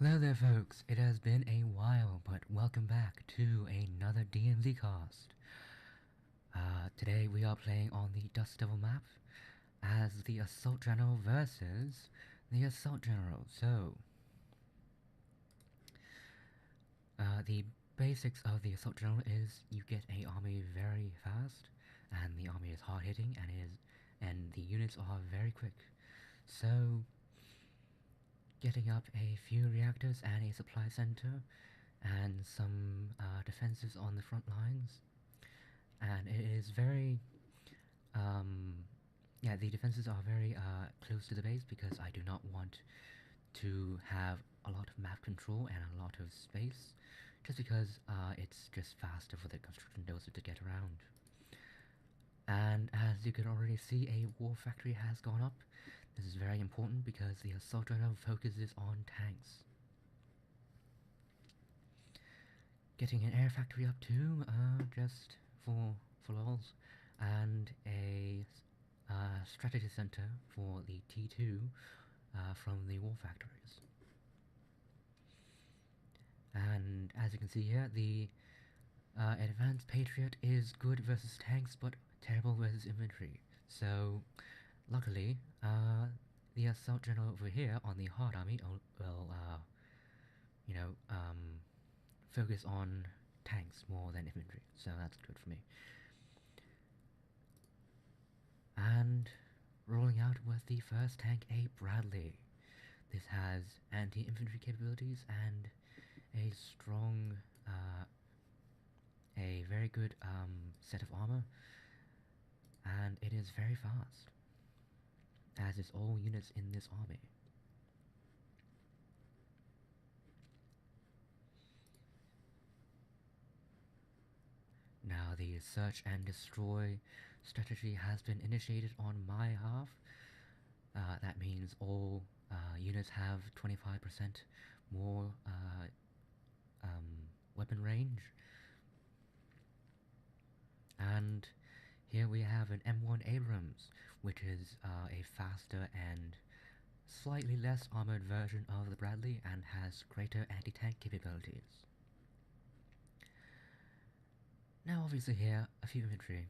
Hello there folks, it has been a while, but welcome back to another DMZ cast. Today we are playing on the Dust Devil map as the Assault General versus the Assault General. The basics of the Assault General is you get a army very fast, and the army is hard hitting and the units are very quick. So getting up a few reactors and a supply center and some defenses on the front lines. And it is very, yeah, the defenses are very close to the base because I do not want to have a lot of map control and a lot of space, just because it's just faster for the construction dozer to get around. And as you can already see, a war factory has gone up. This is very important because the assault runner focuses on tanks. Getting an air factory up too, just for lols, and a strategy center for the T2 from the war factories. And as you can see here, the Advanced Patriot is good versus tanks, but terrible versus infantry. So, luckily, the Assault General over here on the hard army will, you know, focus on tanks more than infantry. So that's good for me. And rolling out with the first tank, a Bradley. This has anti-infantry capabilities and a strong, a very good set of armor, and it is very fast, as is all units in this army. Now the search and destroy strategy has been initiated on my half. That means all units have 25% more weapon range. And here we have an M1 Abrams, which is a faster and slightly less armored version of the Bradley and has greater anti-tank capabilities. Now obviously here, a few infantry.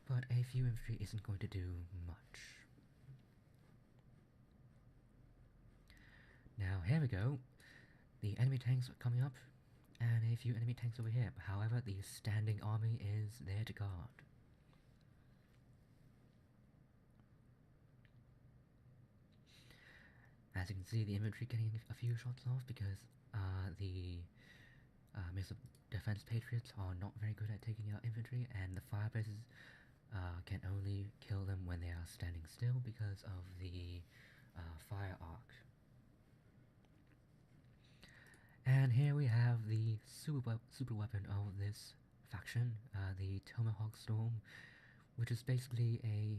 But a few infantry isn't going to do much. Now here we go. The enemy tanks are coming up, and a few enemy tanks over here. However, the standing army is there to guard. As you can see, the infantry getting a few shots off because the missile defense patriots are not very good at taking out infantry, and the firebases can only kill them when they are standing still because of the fire arc. And here we have the super weapon of this faction, the Tomahawk Storm, which is basically a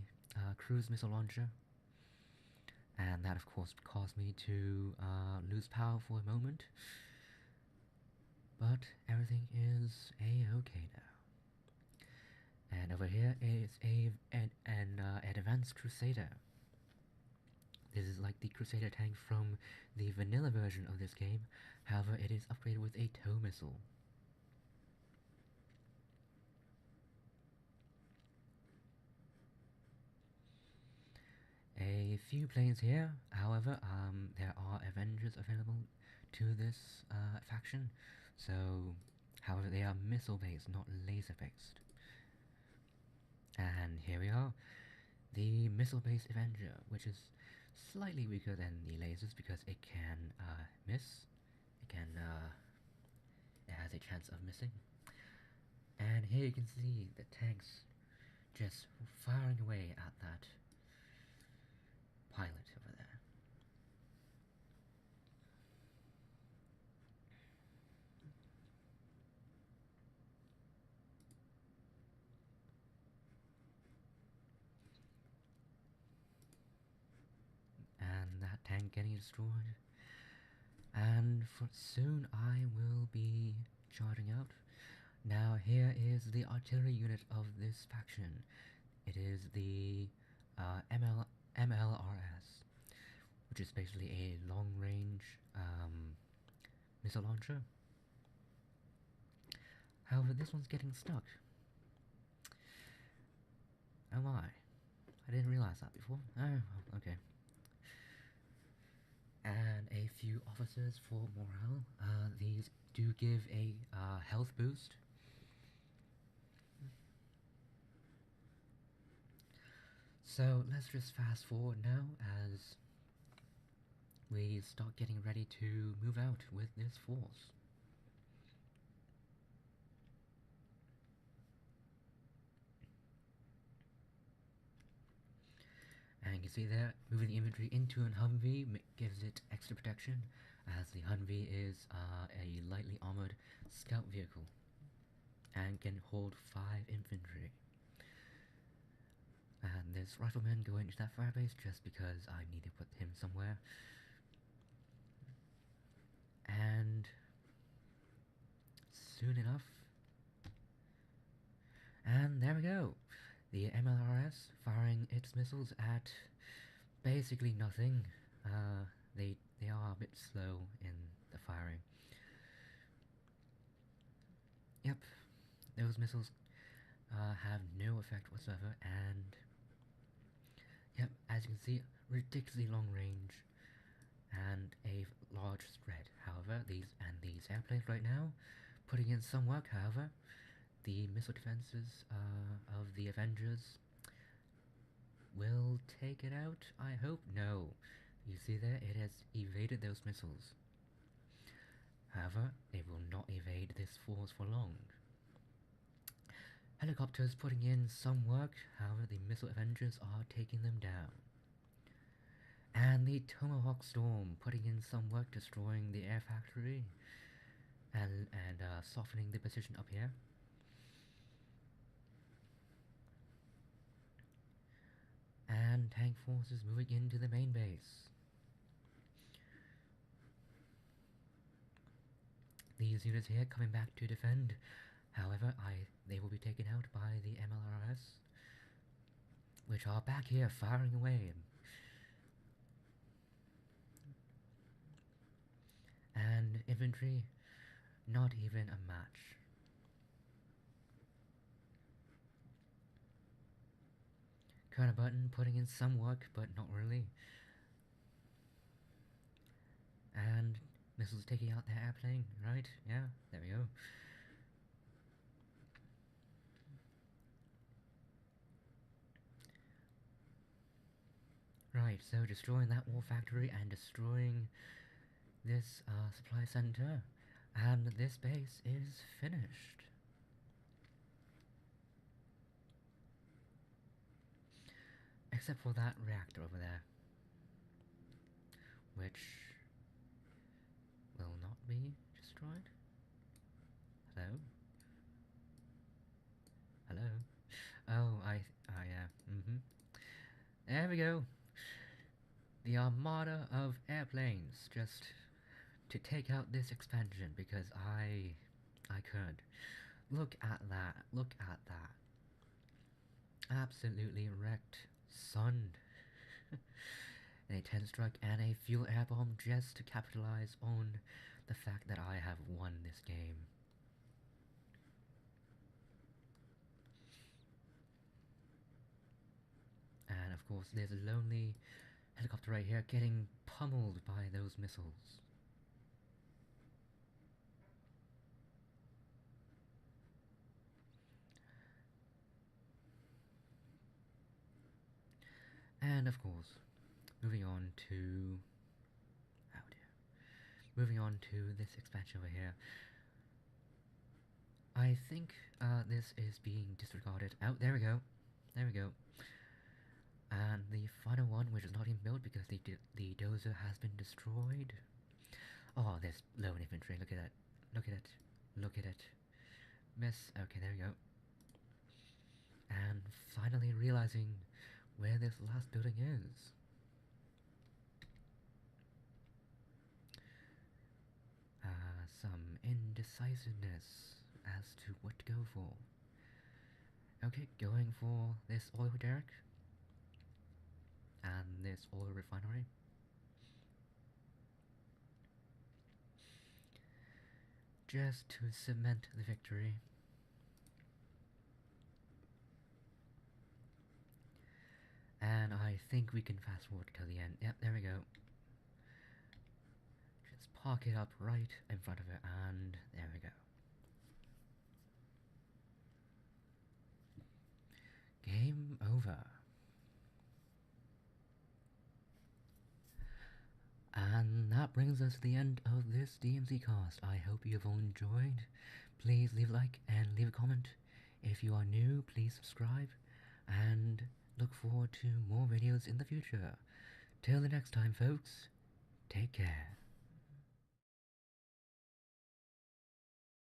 cruise missile launcher. And that of course caused me to lose power for a moment. But everything is a-okay now. And over here is an advanced Crusader. This is like the Crusader tank from the vanilla version of this game, however it is upgraded with a tow missile. A few planes here, however, there are Avengers available to this faction, so however they are missile based, not laser based. And here we are, the missile-based Avenger, which is slightly weaker than the lasers because it can miss. It has a chance of missing. And here you can see the tanks just firing away at that pilot over there. And that tank getting destroyed. And soon I will be charging out. Now here is the artillery unit of this faction. It is the MLRS, which is basically a long-range missile launcher. However, this one's getting stuck. Oh my. I didn't realize that before. Oh, okay. And a few officers for morale. These do give a health boost. So let's just fast forward now as we start getting ready to move out with this force. And you can see there, moving the infantry into an Humvee gives it extra protection, as the Humvee is a lightly armored scout vehicle and can hold 5 infantry. And this rifleman going into that firebase just because I need to put him somewhere. And soon enough, and there we go. The MLRS firing its missiles at basically nothing. They are a bit slow in the firing. Yep, those missiles have no effect whatsoever, and yep, as you can see, ridiculously long range and a large spread. However, these airplanes right now putting in some work. However, the missile defenses of the Avengers will take it out, I hope. No, you see there, it has evaded those missiles. However, it will not evade this force for long. Helicopters putting in some work, however the missile Avengers are taking them down. And the Tomahawk Storm putting in some work, destroying the air factory and softening the position up here. And tank forces moving into the main base. These units here coming back to defend. However, they will be taken out by the MLRS, which are back here firing away. And infantry, not even a match. Colonel Button putting in some work, but not really. And missiles taking out their airplane, right? Yeah, there we go. Right, so destroying that war factory and destroying this supply center, and this base is finished. Except for that reactor over there, which will not be destroyed. Hello? Hello? Oh, yeah, There we go. The armada of airplanes, just to take out this expansion, because I could. Look at that, look at that. Absolutely wrecked, son. A 10 strike and a fuel air bomb just to capitalize on the fact that I have won this game. And of course there's a lonely helicopter right here getting pummeled by those missiles. And of course, moving on to this expansion over here. I think this is being disregarded. Oh, there we go. There we go. And the final one, which is not even built because the dozer has been destroyed. Oh, there's lone infantry. Look at that. Look at it. Look at it. Miss. Okay, there we go. And finally realizing where this last building is. Some indecisiveness as to what to go for. Okay, going for this oil derrick and this oil refinery. just to cement the victory. And I think we can fast forward to the end. Yep, there we go. Just park it up right in front of it, and there we go. Game over. And that brings us to the end of this DMC cast. I hope you have all enjoyed. Please leave a like and leave a comment. If you are new, please subscribe. And look forward to more videos in the future. Till the next time, folks, take care.